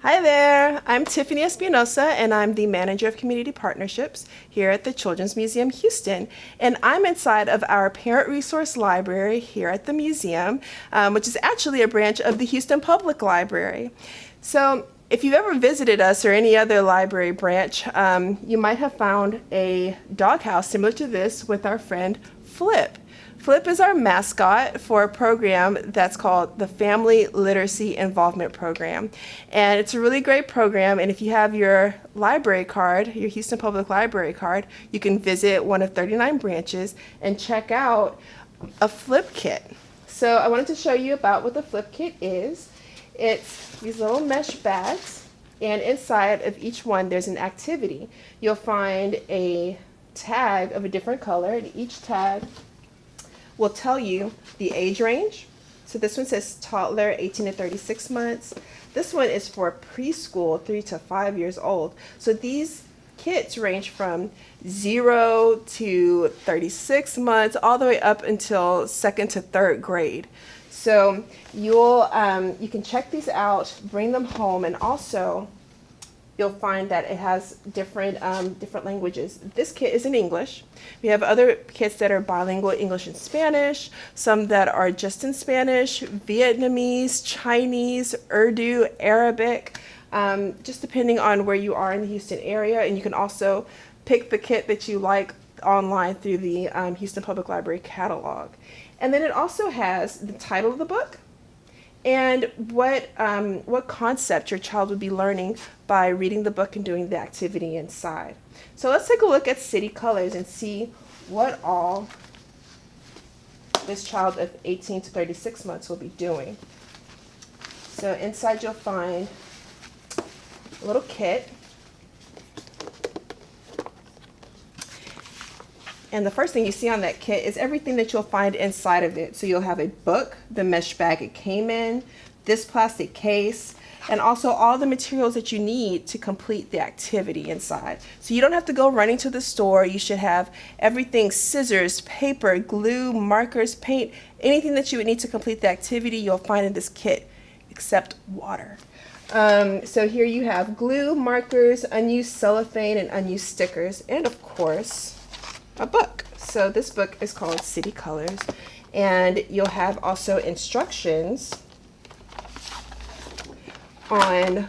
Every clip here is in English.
Hi there, I'm Tiffany Espinosa and I'm the Manager of Community Partnerships here at the Children's Museum Houston. And I'm inside of our Parent Resource Library here at the museum, which is actually a branch of the Houston Public Library. So if you've ever visited us or any other library branch, you might have found a doghouse similar to this with our friend Flip. Flip is our mascot for a program that's called the Family Literacy Involvement Program. And it's a really great program, and if you have your library card, your Houston Public Library card, you can visit one of 39 branches and check out a Flip Kit. So I wanted to show you about what the Flip Kit is. It's these little mesh bags, and inside of each one there's an activity. You'll find a tag of a different color, and each tag will tell you the age range. So this one says toddler 18 to 36 months. This one is for preschool 3 to 5 years old. So these kits range from 0 to 36 months all the way up until 2nd to 3rd grade. So you can check these out, bring them home, and also you'll find that it has different languages. This kit is in English. We have other kits that are bilingual, English and Spanish, some that are just in Spanish, Vietnamese, Chinese, Urdu, Arabic, just depending on where you are in the Houston area. And you can also pick the kit that you like online through the Houston Public Library catalog. And then it also has the title of the book and what concept your child would be learning by reading the book and doing the activity inside. So let's take a look at city colors and see what all this child of 18 to 36 months will be doing. So inside you'll find a little kit. And the first thing you see on that kit is everything that you'll find inside of it. So you'll have a book, the mesh bag it came in, this plastic case, and also all the materials that you need to complete the activity inside. So you don't have to go running to the store. You should have everything: scissors, paper, glue, markers, paint, anything that you would need to complete the activity you'll find in this kit, except water. So here you have glue, markers, unused cellophane, and unused stickers, and of course, a book. So this book is called City Colors, and you'll have also instructions on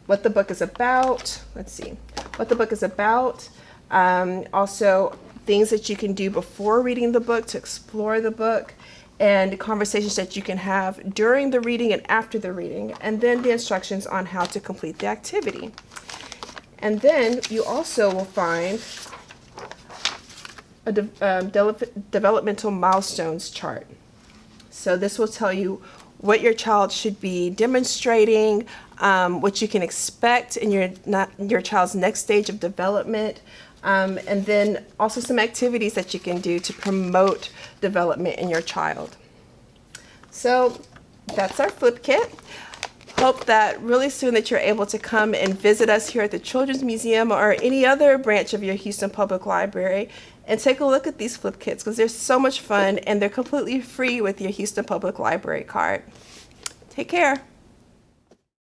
what the book is about. Let's see what the book is about. Also things that you can do before reading the book to explore the book, and conversations that you can have during the reading and after the reading, and then the instructions on how to complete the activity. And then you also will find a developmental milestones chart. So this will tell you what your child should be demonstrating, what you can expect in your child's next stage of development, and then also some activities that you can do to promote development in your child. So that's our Flip Kit. Hope that really soon that you're able to come and visit us here at the Children's Museum or any other branch of your Houston Public Library and take a look at these Flip Kits, because they're so much fun and they're completely free with your Houston Public Library card. Take care.